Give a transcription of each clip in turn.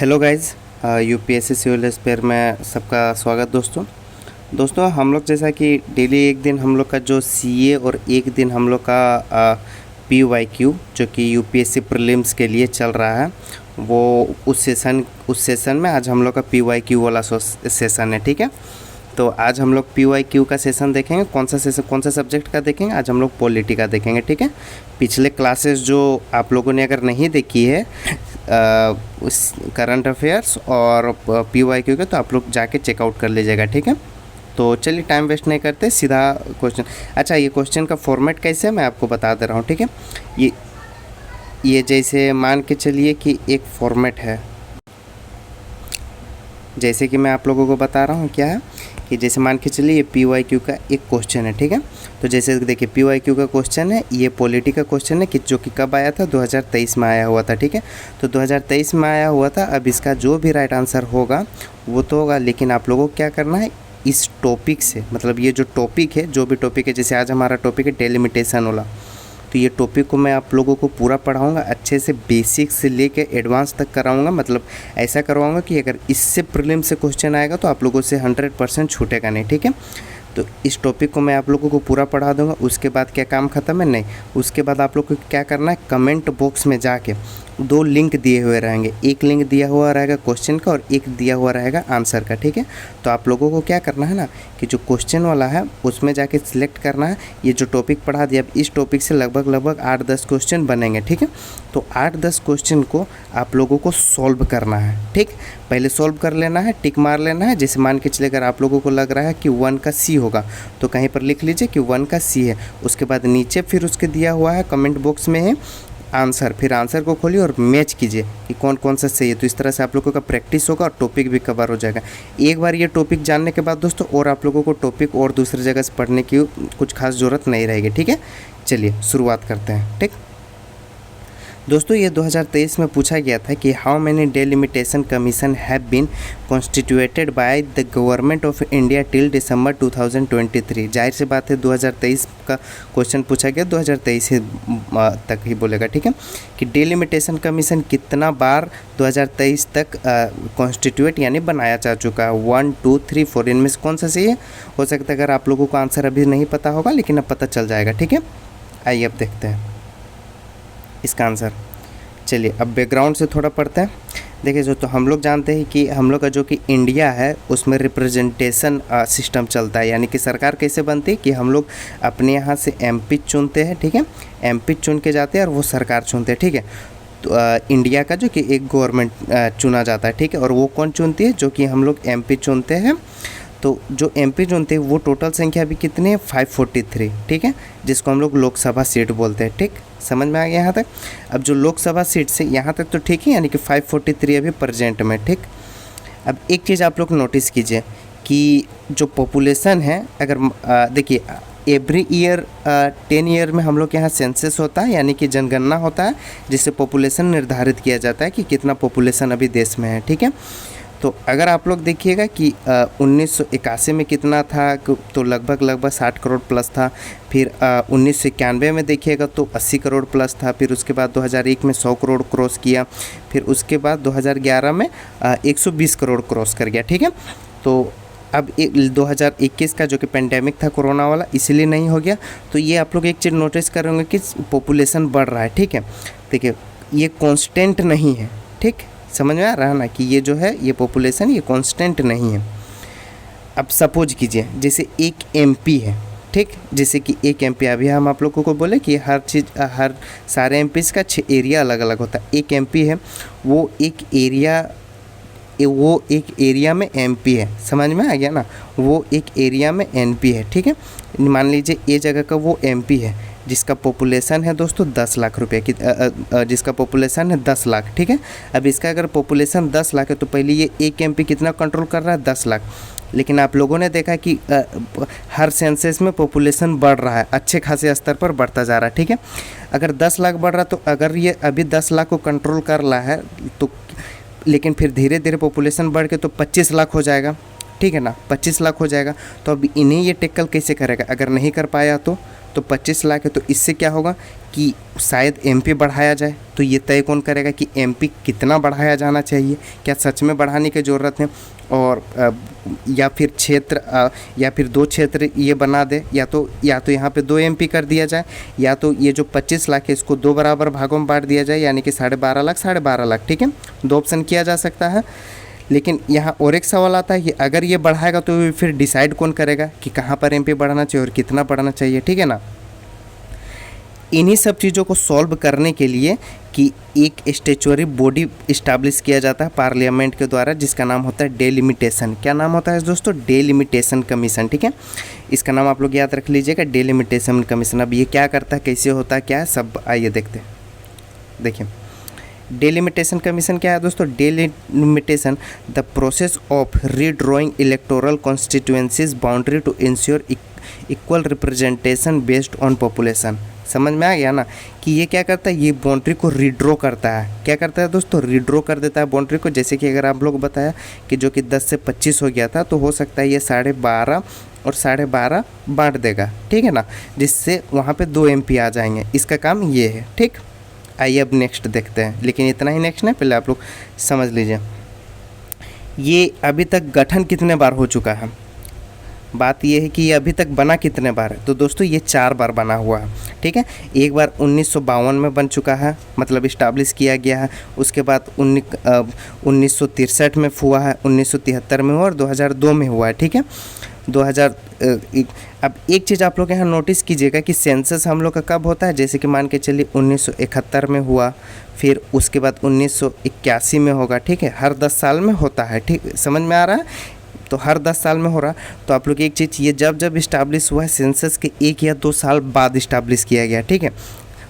Hello guys, UPSC civil aspire में सबका स्वागत। दोस्तों हम लोग जैसा कि डेली एक दिन हम लोग का जो सीए और एक दिन हम लोग का पीवाईक्यू जो कि यूपीएससी प्रीलिम्स के लिए चल रहा है, वो उस सेशन में आज हम लोग का पीवाईक्यू वाला सेशन है। ठीक है, तो आज हम लोग पीवाईक्यू का सेशन देखेंगे। कौन सा सब्जेक्ट का देखेंगे? आज हम लोग पॉलिटी का देखेंगे। ठीक है, पिछले क्लासेस जो आप लोगों ने अगर नहीं देखी है उस करंट अफेयर्स और पीवाईक्यू के, तो आप लोग जाके चेकआउट कर लीजिएगा। ठीक है, तो चलिए टाइम वेस्ट नहीं करते, सीधा क्वेश्चन। अच्छा, ये क्वेश्चन का फॉर्मेट कैसे है मैं आपको बता दे रहा हूँ। ठीक है, ये जैसे मान के चलिए कि एक फॉर्मेट है, जैसे कि मैं आप लोगों को बता रहा हूँ क्या है कि जैसे मान के चलिए ये पीवाईक्यू का एक क्वेश्चन है। ठीक है, तो जैसे देखिए पीवाईक्यू का क्वेश्चन है, ये पॉलिटी का क्वेश्चन है कि जो कि कब आया था, 2023 में आया हुआ था। ठीक है, तो 2023 में आया हुआ था। अब इसका जो भी राइट आंसर होगा वो तो होगा, लेकिन आप लोगों को क्या करना है इस टॉपिक से, मतलब ये जो टॉपिक है, जो भी टॉपिक है, जैसे आज हमारा टॉपिक है डेलिमिटेशन वाला, तो ये टॉपिक को मैं आप लोगों को पूरा पढ़ाऊंगा, अच्छे से बेसिक से लेके एडवांस तक कराऊंगा। मतलब ऐसा करवाऊंगा कि अगर इससे प्रीलिम से क्वेश्चन आएगा तो आप लोगों से 100% छूटेगा नहीं। ठीक है, तो इस टॉपिक को मैं आप लोगों को पूरा पढ़ा दूंगा। उसके बाद क्या काम ख़त्म है? नहीं, उसके बाद आप लोग को क्या करना है, कमेंट बॉक्स में जाके 2 लिंक दिए हुए रहेंगे। एक लिंक दिया हुआ रहेगा क्वेश्चन का और एक दिया हुआ रहेगा आंसर का। ठीक है, तो आप लोगों को क्या करना है ना कि जो क्वेश्चन वाला है उसमें जाके सिलेक्ट करना है। ये जो टॉपिक पढ़ा दिया, अब इस टॉपिक से लगभग 8-10 क्वेश्चन बनेंगे। ठीक है, तो 8-10 क्वेश्चन को आप लोगों को सॉल्व करना है। ठीक, पहले सॉल्व कर लेना है, टिक मार लेना है। जैसे मान के चलिए अगर आप लोगों को लग रहा है कि 1 का सी होगा, तो कहीं पर लिख लीजिए कि 1 का सी है। उसके बाद नीचे फिर उसके दिया हुआ है कमेंट बॉक्स में है आंसर, फिर आंसर को खोलिए और मैच कीजिए कि कौन कौन सा सही है। तो इस तरह से आप लोगों का प्रैक्टिस होगा और टॉपिक भी कवर हो जाएगा। एक बार ये टॉपिक जानने के बाद दोस्तों और आप लोगों को टॉपिक और दूसरी जगह से पढ़ने की कुछ खास ज़रूरत नहीं रहेगी। ठीक है, चलिए शुरुआत करते हैं। ठीक दोस्तों, ये 2023 में पूछा गया था कि how many delimitation commission have been constituted by the government of India till December 2023। जाहिर सी बात है 2023 का क्वेश्चन पूछा गया, 2023 तक ही बोलेगा। ठीक है, कि डेलिमिटेशन कमीशन कितना बार 2023 तक कॉन्स्टिट्यूट यानी बनाया जा चुका है। 1, 2, 3, 4 इनमें से कौन सा सही है? हो सकता है अगर आप लोगों को आंसर अभी नहीं पता होगा, लेकिन अब पता चल जाएगा। ठीक है, आइए अब देखते हैं इसका आंसर। चलिए अब बैकग्राउंड से थोड़ा पढ़ते हैं। देखिए जो, तो हम लोग जानते हैं कि हम लोग का जो कि इंडिया है उसमें रिप्रेजेंटेशन सिस्टम चलता है, यानी कि सरकार कैसे बनती है कि हम लोग अपने यहाँ से एमपी चुनते हैं। ठीक है, एमपी चुन के जाते हैं और वो सरकार चुनते हैं। ठीक है, तो इंडिया का जो कि एक गवर्नमेंट चुना जाता है। ठीक है, और वो कौन चुनती है? जो कि हम लोग एमपी चुनते हैं। तो जो एमपी चुनते हैं वो टोटल संख्या भी कितनी है? 543। ठीक है, जिसको हम लोग लोकसभा सीट बोलते हैं। ठीक, समझ में आ गया यहाँ तक? अब जो लोकसभा सीट से यहाँ तक तो ठीक है, यानी कि 543 अभी प्रेजेंट में। ठीक, अब एक चीज़ आप लोग नोटिस कीजिए कि जो पॉपुलेशन है, अगर देखिए एवरी ईयर 10 ईयर में हम लोग के यहाँ सेंसस होता है, यानी कि जनगणना होता है, जिससे पॉपुलेशन निर्धारित किया जाता है कि कितना पॉपुलेशन अभी देश में है। ठीक है, तो अगर आप लोग देखिएगा कि 1981 में कितना था, तो लगभग 60 करोड़ प्लस था। फिर 1991 में देखिएगा तो 80 करोड़ प्लस था। फिर उसके बाद 2001 में 100 करोड़ क्रॉस किया। फिर उसके बाद 2011 में 120 करोड़ क्रॉस कर गया। ठीक है, तो अब 2021 का जो कि पेंडेमिक था कोरोना वाला, इसीलिए नहीं हो गया। तो ये आप लोग एक चीज़ नोटिस करेंगे कि पॉपुलेशन बढ़ रहा है। ठीक है, देखिए ये कांस्टेंट नहीं है। ठीक, समझ में आ रहा है ना कि ये जो है ये पॉपुलेशन ये कांस्टेंट नहीं है। अब सपोज कीजिए जैसे एक एमपी है। ठीक, जैसे कि एक एमपी, अभी हम आप लोगों को बोले कि हर सारे एमपीज़ का 6 एरिया अलग अलग होता है। एक एमपी है, वो एक एरिया में एमपी है। समझ में आ गया ना? वो एक एरिया में एनपी है। ठीक है, मान लीजिए ये जगह का वो एमपी है जिसका पॉपुलेशन है दोस्तों 10 लाख रुपये की, जिसका पॉपुलेशन है 10 लाख। ठीक है, अब इसका अगर पॉपुलेशन 10 लाख है तो पहले ये एक एमपी कितना कंट्रोल कर रहा है? 10 लाख। लेकिन आप लोगों ने देखा कि हर सेंसस में पॉपुलेशन बढ़ रहा है, अच्छे खासे स्तर पर बढ़ता जा रहा है। ठीक है, अगर 10 लाख बढ़ रहा तो अगर ये अभी 10 लाख को कंट्रोल कर रहा है तो, लेकिन फिर धीरे धीरे पॉपुलेशन बढ़ के तो 25 लाख हो जाएगा। ठीक है ना, 25 लाख हो जाएगा। तो अब इन्हें ये टैकल कैसे करेगा, अगर नहीं कर पाया तो 25 लाख है, तो इससे क्या होगा कि शायद एमपी बढ़ाया जाए। तो ये तय कौन करेगा कि एमपी कितना बढ़ाया जाना चाहिए, क्या सच में बढ़ाने की ज़रूरत है, और या फिर क्षेत्र या फिर 2 क्षेत्र ये बना दे, या तो यहाँ पे 2 एमपी कर दिया जाए, या तो ये जो 25 लाख है इसको 2 बराबर भागों में बांट दिया जाए, यानी कि 12.5 लाख 12.5 लाख। ठीक है, 2 ऑप्शन किया जा सकता है। लेकिन यहाँ और एक सवाल आता है कि अगर ये बढ़ाएगा तो फिर डिसाइड कौन करेगा कि कहाँ पर एमपी बढ़ाना चाहिए और कितना बढ़ाना चाहिए। ठीक है ना, इन्हीं सब चीज़ों को सॉल्व करने के लिए कि एक स्टैच्यूटरी बॉडी इस्टेब्लिश किया जाता है पार्लियामेंट के द्वारा, जिसका नाम होता है डेलिमिटेशन। क्या नाम होता है दोस्तों, डेलिमिटेशन कमीशन। ठीक है, इसका नाम आप लोग याद रख लीजिएगा, डेलिमिटेशन कमीशन। अब ये क्या करता है, कैसे होता है, क्या है, सब आइए देखते हैं। देखिए डेलिमिटेशन कमीशन क्या है दोस्तों, delimitation the process of redrawing electoral constituencies boundary to ensure equal representation based on population. समझ में आ गया ना कि ये क्या करता है, ये बाउंड्री को रीड्रॉ करता है। क्या करता है दोस्तों, रीड्रॉ कर देता है बाउंड्री को। जैसे कि अगर आप लोग बताया कि जो कि 10 से 25 हो गया था, तो हो सकता है ये 12.5 और 12.5 बांट देगा। ठीक है ना, जिससे वहाँ पे 2 एमपी आ जाएंगे। इसका काम ये है। ठीक, आइए अब नेक्स्ट देखते हैं, लेकिन इतना ही नेक्स्ट नहीं, पहले आप लोग समझ लीजिए ये अभी तक गठन कितने बार हो चुका है। बात ये है कि ये अभी तक बना कितने बार है, तो दोस्तों ये 4 बार बना हुआ है। ठीक है, एक बार 1952 में बन चुका है, मतलब इस्टाब्लिश किया गया है। उसके बाद 1963 में हुआ है, 1973 में हुआ और 2002 में हुआ है। ठीक है, 2000 अब एक चीज़ आप लोग यहाँ नोटिस कीजिएगा कि सेंसस हम लोग का कब होता है। जैसे कि मान के चलिए 1971 में हुआ, फिर उसके बाद 1981 में होगा। ठीक है, हर 10 साल में होता है। ठीक, समझ में आ रहा है, तो हर 10 साल में हो रहा। तो आप लोग एक चीज़, ये जब इस्टाब्लिश हुआ है सेंसस के 1 या 2 साल बाद इस्टाब्लिश किया गया। ठीक है,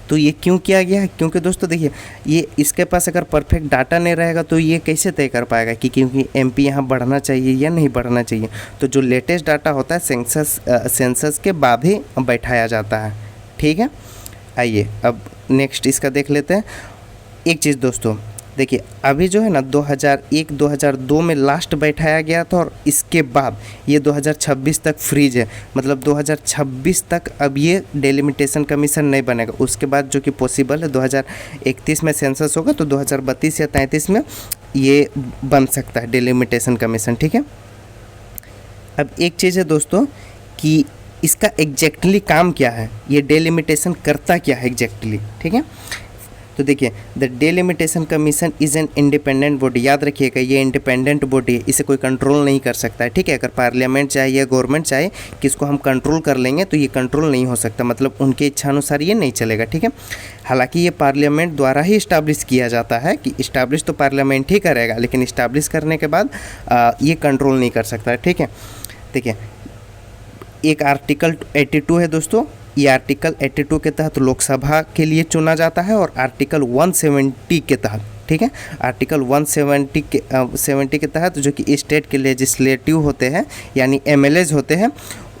तो ये क्यों किया गया है, क्योंकि दोस्तों देखिए ये इसके पास अगर परफेक्ट डाटा नहीं रहेगा तो ये कैसे तय कर पाएगा कि क्योंकि एमपी यहाँ बढ़ना चाहिए या नहीं बढ़ना चाहिए। तो जो लेटेस्ट डाटा होता है सेंसस के बाद ही बैठाया जाता है। ठीक है, आइए अब नेक्स्ट इसका देख लेते हैं। एक चीज़ दोस्तों देखिए, अभी जो है ना 2001-2002 में लास्ट बैठाया गया था, और इसके बाद ये 2026 तक फ्रीज है। मतलब 2026 तक अब ये डेलिमिटेशन कमीशन नहीं बनेगा। उसके बाद जो कि पॉसिबल है 2031 में सेंसस होगा, तो 2032 या 33 में ये बन सकता है डेलिमिटेशन कमीशन। ठीक है, अब एक चीज़ है दोस्तों कि इसका एग्जैक्टली काम क्या है, ये डेलिमिटेशन करता क्या है एग्जैक्टली। ठीक है, तो देखिए the delimitation commission is an independent body. याद रखिएगा ये इंडिपेंडेंट बॉडी है, इसे कोई कंट्रोल नहीं कर सकता है। ठीक है, अगर पार्लियामेंट चाहे या गवर्नमेंट चाहे कि इसको हम कंट्रोल कर लेंगे तो ये कंट्रोल नहीं हो सकता, मतलब उनके इच्छानुसार ये नहीं चलेगा। ठीक है, हालांकि ये पार्लियामेंट द्वारा ही इस्टाब्लिश किया जाता है कि इस्टाब्लिश तो पार्लियामेंट ही करेगा, लेकिन इस्टाब्लिश करने के बाद ये कंट्रोल नहीं कर सकता है। ठीक है, देखिए एक आर्टिकल 82 है दोस्तों, ये आर्टिकल 82 के तहत लोकसभा के लिए चुना जाता है, और आर्टिकल 170 के तहत। ठीक है, आर्टिकल 170 के तहत जो कि स्टेट के लेजिस्लेटिव होते हैं यानी एमएलएज होते हैं,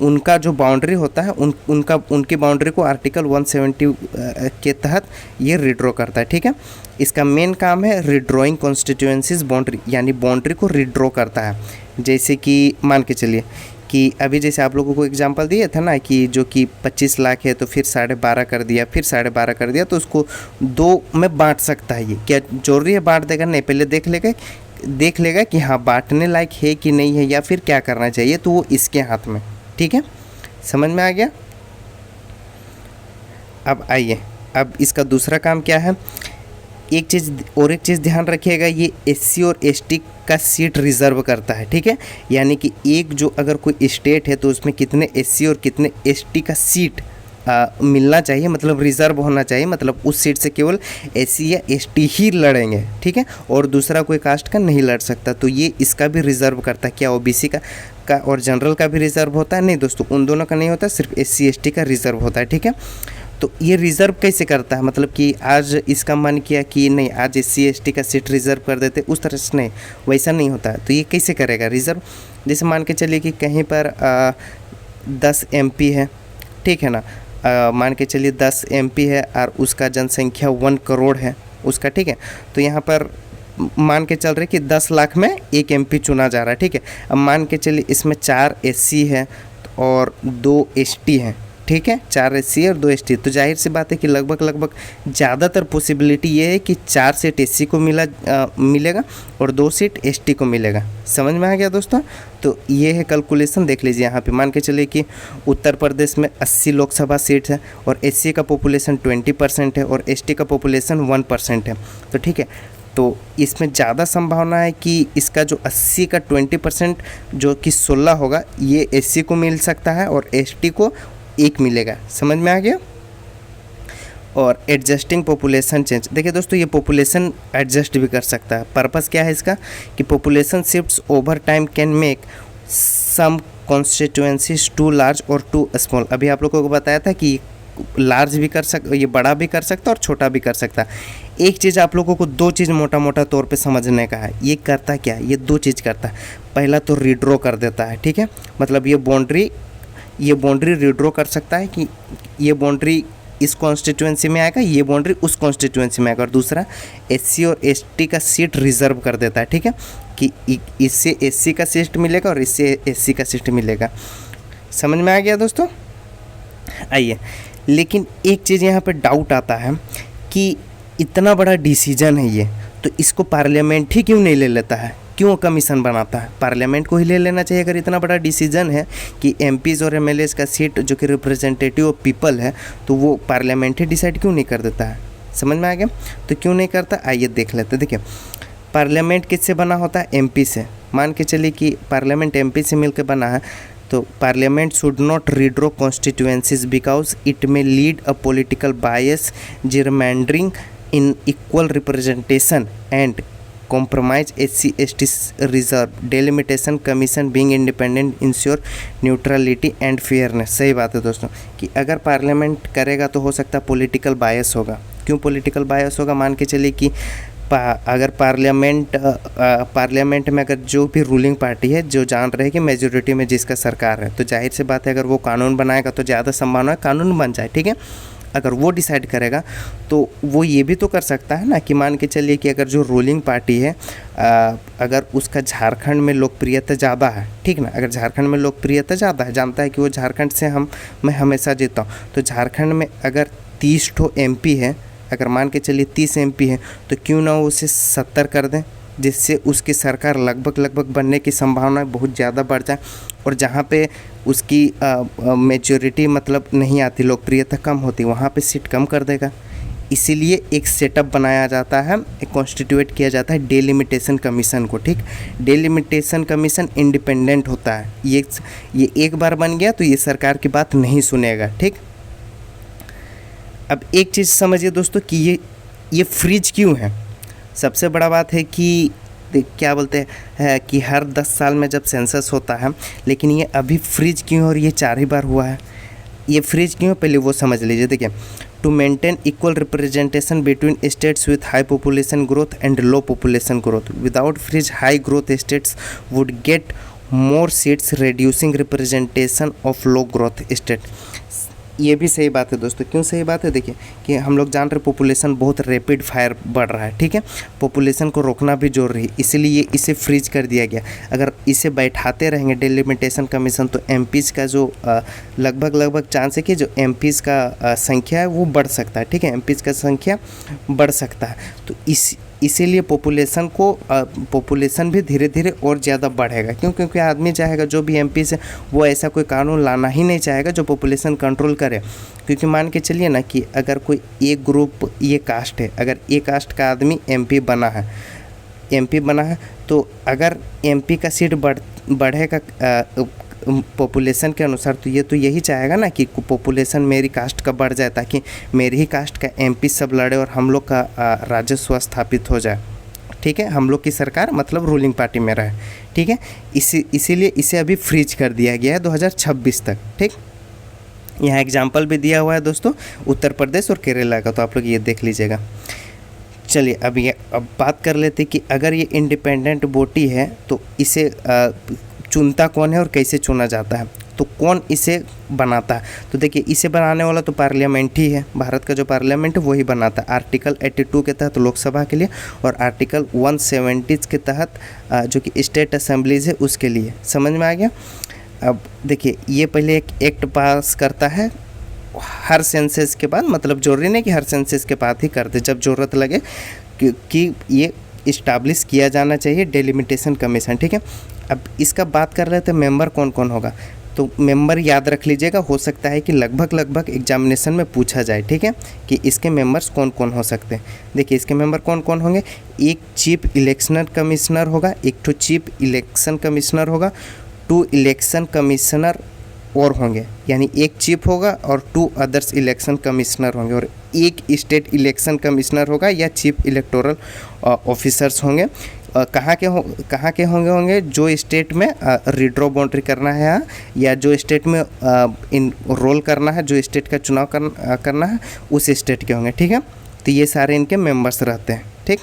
उनका जो बाउंड्री होता है उनकी बाउंड्री को आर्टिकल 170 के तहत ये रिड्रॉ करता है। ठीक है, इसका मेन काम है रिड्रॉइंग कॉन्स्टिट्यूएंसीज बाउंड्री, यानी बाउंड्री को रिड्रॉ करता है। जैसे कि मान के चलिए कि अभी जैसे आप लोगों को एग्जांपल दिया था ना कि जो कि 25 लाख है तो फिर 12.5 कर दिया, फिर 12.5 कर दिया, तो उसको 2 में बांट सकता है। ये क्या जरूरी है बांट देगा, नहीं, पहले देख लेगा कि हाँ बांटने लायक है कि नहीं है, या फिर क्या करना चाहिए, तो वो इसके हाथ में। ठीक है, समझ में आ गया। अब आइए, अब इसका दूसरा काम क्या है। एक चीज़ ध्यान रखिएगा, ये एससी और एसटी का सीट रिजर्व करता है। ठीक है, यानी कि एक जो अगर कोई स्टेट है तो उसमें कितने एससी और कितने एसटी का सीट मिलना चाहिए, मतलब रिजर्व होना चाहिए, मतलब उस सीट से केवल एससी या एसटी ही लड़ेंगे। ठीक है, और दूसरा कोई कास्ट का नहीं लड़ सकता, तो ये इसका भी रिजर्व करता है। क्या ओबीसी का और जनरल का भी रिजर्व होता है? नहीं दोस्तों, उन दोनों का नहीं होता, सिर्फ एससी एसटी का रिजर्व होता है। ठीक है, तो ये रिज़र्व कैसे करता है, मतलब कि आज इसका मन किया कि नहीं आज एससी एसटी का सीट रिज़र्व कर देते, उस तरह से नहीं, वैसा नहीं होता है। तो ये कैसे करेगा रिज़र्व, जैसे मान के चलिए कि कहीं पर 10 एमपी है। ठीक है ना, मान के चलिए 10 एमपी है और उसका जनसंख्या 1 करोड़ है उसका। ठीक है, तो यहाँ पर मान के चल रहे कि 10 लाख में एक एमपी चुना जा रहा है, ठीक है। अब मान के चलिए इसमें 4 एससी है और 2 एसटी हैं, ठीक है, 4 एससी और 2 एसटी, तो जाहिर सी बात है कि लगभग ज़्यादातर पॉसिबिलिटी ये है कि 4 सीट एससी को मिलेगा और 2 सीट एसटी को मिलेगा। समझ में आ गया दोस्तों। तो ये है कैलकुलेशन, देख लीजिए यहाँ पे। मान के चलिए कि उत्तर प्रदेश में 80 लोकसभा सीट्स है और एससी का पॉपुलेशन 20% है और एसटी का पॉपुलेशन 1% है, तो ठीक है। तो इसमें ज़्यादा संभावना है कि इसका जो 80 का 20% जो कि 16 होगा ये एससी को मिल सकता है और एसटी को 1 मिलेगा। समझ में आ गया। और एडजस्टिंग पॉपुलेशन चेंज, देखिए दोस्तों ये पॉपुलेशन एडजस्ट भी कर सकता है। पर्पस क्या है इसका कि population shifts over time can make some constituencies too large और टू स्मॉल। अभी आप लोगों को बताया था कि लार्ज भी कर सकता, ये बड़ा भी कर सकता और छोटा भी कर सकता। एक चीज़ आप लोगों को 2 चीज़ मोटा तौर पे समझने का है। ये करता क्या है, ये 2 चीज़ करता है। पहला तो रीड्रॉ कर देता है, ठीक है, मतलब ये बाउंड्री रीड्रॉ कर सकता है कि ये बाउंड्री इस कॉन्स्टिट्यूएंसी में आएगा, ये बाउंड्री उस कॉन्स्टिट्यूएंसी में आएगा। और दूसरा एससी और एसटी का सीट रिजर्व कर देता है, ठीक है, कि इससे एससी का सीट मिलेगा और इससे एससी का सीट मिलेगा। समझ में आ गया दोस्तों। आइए, लेकिन एक चीज़ यहाँ पे डाउट आता है कि इतना बड़ा डिसीजन है ये, तो इसको पार्लियामेंट ही क्यों नहीं ले लेता है, क्यों कमीशन बनाता है। पार्लियामेंट को ही ले लेना चाहिए। अगर इतना बड़ा डिसीजन है कि एमपीज़ और एमएलएज़ का सीट जो कि रिप्रेजेंटेटिव ऑफ पीपल है, तो वो पार्लियामेंट ही डिसाइड क्यों नहीं कर देता है। समझ में आ गया। तो क्यों नहीं करता, आइए देख लेते हैं। देखिए पार्लियामेंट किससे बना होता है, एमपी से। मान के चलिए कि पार्लियामेंट एमपी से मिलकर बना है, तो parliament should not redraw constituencies because it may lead a political bias gerrymandering unequal representation and compromise SC/ST reserve delimitation commission being independent ensure neutrality and fairness। सही बात है दोस्तों कि अगर पार्लियामेंट करेगा तो हो सकता है पॉलिटिकल बायस होगा। क्यों पॉलिटिकल बायस होगा, मान के चलिए कि अगर पार्लियामेंट में अगर जो भी रूलिंग पार्टी है जो जान रहे कि मेजोरिटी में जिसका सरकार है, तो जाहिर सी बात है अगर वो कानून बनाएगा तो ज़्यादा संभावना है कानून बन जाए, ठीक है। अगर वो डिसाइड करेगा तो वो ये भी तो कर सकता है ना कि मान के चलिए कि अगर जो रूलिंग पार्टी है अगर उसका झारखंड में लोकप्रियता ज़्यादा है, ठीक ना, अगर झारखंड में लोकप्रियता ज़्यादा है, जानता है कि वो झारखंड से मैं हमेशा जीता हूँ, तो झारखंड में अगर 30 ठो एमपी है, अगर मान के चलिए 30 एमपी है, तो क्यों ना उसे 70 कर दें, जिससे उसकी सरकार लगभग बनने की संभावना बहुत ज़्यादा बढ़ जाए। और जहाँ पे उसकी मेजॉरिटी मतलब नहीं आती, लोकप्रियता कम होती, वहाँ पे सीट कम कर देगा। इसीलिए एक सेटअप बनाया जाता है, एक कॉन्स्टिट्यूट किया जाता है डेलिमिटेशन कमीशन को, ठीक। डेलिमिटेशन कमीशन इंडिपेंडेंट होता है। ये एक बार बन गया तो ये सरकार की बात नहीं सुनेगा, ठीक। अब एक चीज़ समझिए दोस्तों कि ये फ्रीज क्यों है। सबसे बड़ा बात है कि क्या बोलते हैं कि हर 10 साल में जब सेंसस होता है, लेकिन ये अभी फ्रीज क्यों और ये 4 ही बार हुआ है। ये फ्रीज क्यों, पहले वो समझ लीजिए। देखिए, to maintain equal representation between states with high population growth and low population growth. Without freeze high growth states would get more seats reducing representation of low growth state. ये भी सही बात है दोस्तों। क्यों सही बात है, देखिए कि हम लोग जान रहे पॉपुलेशन बहुत रैपिड फायर बढ़ रहा है, ठीक है। पॉपुलेशन को रोकना भी जरूरी है, इसीलिए इसे फ्रीज कर दिया गया। अगर इसे बैठाते रहेंगे डेलिमिटेशन कमीशन, तो एमपीज़ का जो लगभग चांस है कि जो एमपीज़ का संख्या है वो बढ़ सकता है, ठीक है। एमपीज़ का संख्या बढ़ सकता है, तो इसीलिए पॉपुलेशन भी धीरे धीरे और ज़्यादा बढ़ेगा। क्योंकि आदमी चाहेगा, जो भी एमपी से वो ऐसा कोई कानून लाना ही नहीं चाहेगा जो पॉपुलेशन कंट्रोल करे। क्योंकि मान के चलिए ना कि अगर कोई एक ग्रुप, ये कास्ट है, अगर एक कास्ट का आदमी एमपी बना है, तो अगर एमपी का सीट बढ़ेगा पॉपुलेशन के अनुसार, तो यही चाहेगा ना कि पॉपुलेशन मेरी कास्ट का बढ़ जाए, ताकि मेरी ही कास्ट का एमपी सब लड़े और हम लोग का राजस्व स्थापित हो जाए, ठीक है। हम लोग की सरकार मतलब रूलिंग पार्टी में रहे, ठीक है। इसीलिए इसे अभी फ्रीज कर दिया गया है 2026 तक, ठीक। यहाँ एग्जाम्पल भी दिया हुआ है दोस्तों, उत्तर प्रदेश और केरला का, तो आप लोग ये देख लीजिएगा। चलिए अब बात कर लेते कि अगर ये इंडिपेंडेंट वोटी है तो इसे चुनता कौन है और कैसे चुना जाता है। तो कौन इसे बनाता है? तो देखिए इसे बनाने वाला तो पार्लियामेंट ही है, भारत का जो पार्लियामेंट है वही बनाता है। आर्टिकल 82 के तहत लोकसभा के लिए और आर्टिकल 170 के तहत जो कि स्टेट असेंबलीज है उसके लिए। समझ में आ गया? अब देखिए ये पहले एक एक्ट पास करता है हर सेंसस के बाद, मतलब जरूरी नहीं कि हर सेंसस के बाद ही कर दे, जब ज़रूरत लगे कि ये इस्टाब्लिश किया जाना चाहिए डेलिमिटेशन कमीशन। ठीक है, अब इसका बात कर रहे थे मेंबर कौन कौन होगा, तो मेंबर याद रख लीजिएगा, हो सकता है कि लगभग एग्जामिनेशन में पूछा जाए। ठीक है, कि इसके मेंबर्स कौन कौन हो सकते हैं। देखिए इसके मेंबर कौन कौन होंगे, एक चीफ इलेक्शन कमिश्नर होगा, एक तो चीफ इलेक्शन कमिश्नर होगा, 2 इलेक्शन कमिश्नर और होंगे, यानी एक चीफ होगा और 2 अदर्स इलेक्शन कमिश्नर होंगे, और एक स्टेट इलेक्शन कमिश्नर होगा या चीफ इलेक्टोरल ऑफिसर्स होंगे। कहाँ के होंगे जो स्टेट में रिड्रॉ बाउंड्री करना है या जो स्टेट में रोल करना है, जो स्टेट का चुनाव करना है उस स्टेट के होंगे। ठीक है, तो ये सारे इनके मेंबर्स रहते हैं। ठीक,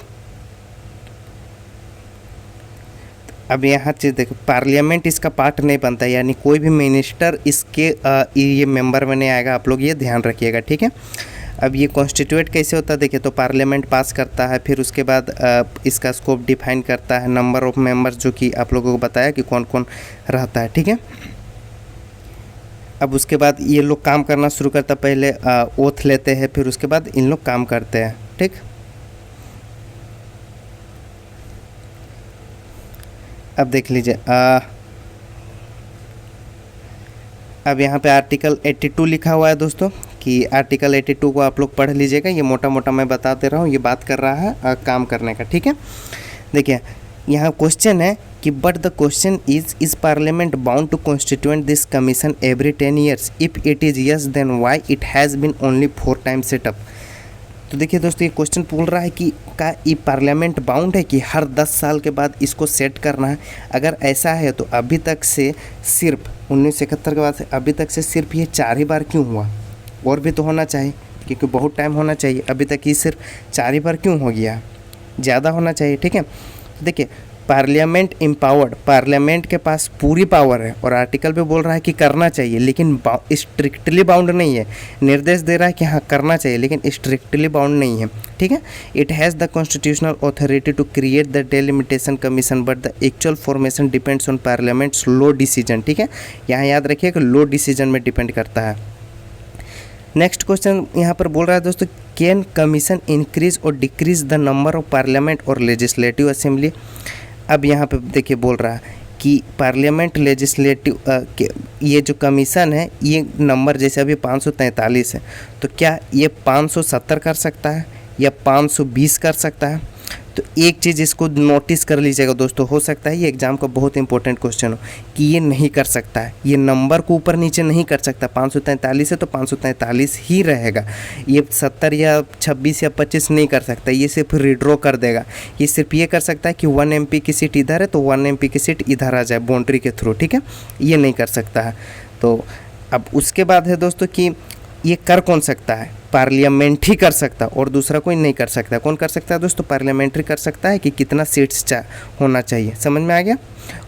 अब यहाँ चीज़ देखो, पार्लियामेंट इसका पार्ट नहीं बनता, यानी कोई भी मिनिस्टर इसके ये मेंबर में नहीं आएगा, आप लोग ये ध्यान रखिएगा। ठीक है, अब ये कॉन्स्टिट्यूट कैसे होता है, देखिए तो पार्लियामेंट पास करता है, फिर उसके बाद इसका स्कोप डिफाइन करता है, नंबर ऑफ मेंबर्स जो कि आप लोगों को बताया कि कौन कौन रहता है। ठीक है, अब उसके बाद ये लोग काम करना शुरू करता है, पहले ओथ लेते हैं, फिर उसके बाद इन लोग काम करते हैं। ठीक, अब देख लीजिए अब यहाँ पे आर्टिकल 82 लिखा हुआ है दोस्तों, कि आर्टिकल 82 को आप लोग पढ़ लीजिएगा, ये मोटा मोटा मैं बता दे रहा हूँ, ये बात कर रहा है काम करने का। ठीक है, देखिए यहाँ क्वेश्चन है कि but the question is parliament bound to constituent this commission every 10 years, if it is yes then why it has been only 4 times setup. तो देखिए दोस्तों ये क्वेश्चन पूछ रहा है कि क्या ये पार्लियामेंट बाउंड है कि हर 10 साल के बाद इसको सेट करना है। अगर ऐसा है तो अभी तक से सिर्फ 1971 के बाद से अभी तक से सिर्फ ये 4 ही बार क्यों हुआ, और भी तो होना चाहिए, क्योंकि बहुत टाइम होना चाहिए, अभी तक ये सिर्फ 4 ही बार क्यों हो गया, ज़्यादा होना चाहिए। ठीक है, देखिए पार्लियामेंट एम्पावर्ड, पार्लियामेंट के पास पूरी पावर है और आर्टिकल पे बोल रहा है कि करना चाहिए, लेकिन स्ट्रिक्टली बाउंड नहीं है, निर्देश दे रहा है कि हाँ करना चाहिए लेकिन स्ट्रिक्टली बाउंड नहीं है। ठीक है, it has the constitutional authority to create the delimitation commission but the actual formation depends on parliament's law decision. ठीक है, यहाँ याद रखिए कि लो डिसीजन में डिपेंड करता है। नेक्स्ट क्वेश्चन यहाँ पर बोल रहा है दोस्तों, कैन कमीशन इंक्रीज और decrease the number of parliament और लेजिस्लेटिव असेंबली। अब यहाँ पे देखिए बोल रहा है कि पार्लियामेंट लेजिस्लेटिव ये जो कमीशन है ये नंबर जैसे अभी 543 है, तो क्या ये 570 कर सकता है या 520 कर सकता है। तो एक चीज़ इसको नोटिस कर लीजिएगा दोस्तों, हो सकता है ये एग्जाम का बहुत इंपॉर्टेंट क्वेश्चन हो कि ये नहीं कर सकता है, ये नंबर को ऊपर नीचे नहीं कर सकता। 543 है तो 543 ही रहेगा, ये 70 या 26 या 25 नहीं कर सकता, ये सिर्फ रिड्रॉ कर देगा। ये सिर्फ ये कर सकता है कि 1 MP की सीट इधर है तो 1 MP की सीट इधर आ जाए बाउंड्री के थ्रू। ठीक है, ये नहीं कर सकता है। तो अब उसके बाद है दोस्तों कि ये कर कौन सकता है, पार्लियामेंट ही कर सकता है और दूसरा कोई नहीं कर सकता। कौन कर सकता है दोस्तों, पार्लियामेंट्री कर सकता है कि कितना सीट्स होना चाहिए। समझ में आ गया।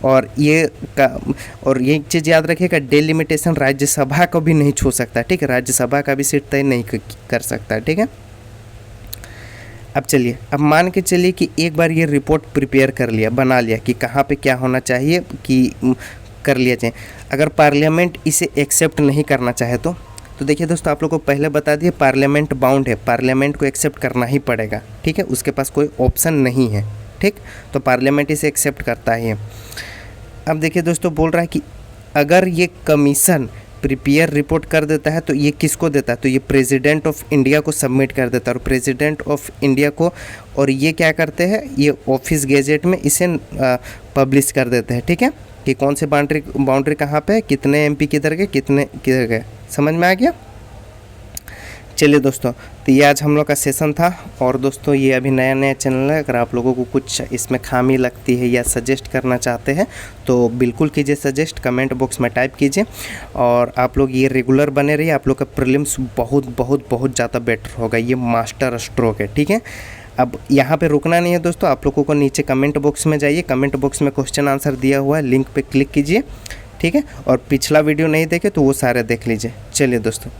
और ये एक चीज़ याद रखिएगा, डेलिमिटेशन राज्यसभा को भी नहीं छू सकता। ठीक है, राज्यसभा का भी सीट तय नहीं कर सकता। ठीक है, अब चलिए, अब मान के चलिए कि एक बार ये रिपोर्ट प्रिपेयर कर लिया, बना लिया कि कहाँ पे क्या होना चाहिए, कि कर लिया चाहिए। अगर पार्लियामेंट इसे एक्सेप्ट नहीं करना चाहे तो देखिए दोस्तों, आप लोगों को पहले बता दिए पार्लियामेंट बाउंड है, पार्लियामेंट को एक्सेप्ट करना ही पड़ेगा। ठीक है, उसके पास कोई ऑप्शन नहीं है। ठीक, तो पार्लियामेंट इसे एक्सेप्ट करता है। अब देखिए दोस्तों, बोल रहा है कि अगर ये कमीशन प्रिपेयर रिपोर्ट कर देता है तो ये किसको देता है, तो ये प्रेसिडेंट ऑफ इंडिया को सबमिट कर देता है। और प्रेसिडेंट ऑफ इंडिया को, और ये क्या करते हैं, ये ऑफिस गैजेट में इसे पब्लिश कर देते हैं। ठीक है, कि कौन से बाउंड्री कहाँ पे है, कितने MP किधर गए, कितने किधर गए। समझ में आ गया। चलिए दोस्तों, तो ये आज हम लोग का सेशन था। और दोस्तों, ये अभी नया चैनल है, अगर आप लोगों को कुछ इसमें खामी लगती है या सजेस्ट करना चाहते हैं तो बिल्कुल कीजिए सजेस्ट, कमेंट बॉक्स में टाइप कीजिए। और आप लोग ये रेगुलर बने रहिए, आप लोग का प्रीलिम्स बहुत ज़्यादा बेटर होगा। ये मास्टर स्ट्रोक है। ठीक है, अब यहाँ पे रुकना नहीं है दोस्तों, आप लोगों को नीचे कमेंट बॉक्स में जाइए, कमेंट बॉक्स में क्वेश्चन आंसर दिया हुआ है, लिंक पे क्लिक कीजिए। ठीक है। और पिछला वीडियो नहीं देखे तो वो सारे देख लीजिए। चलिए दोस्तों, थैंक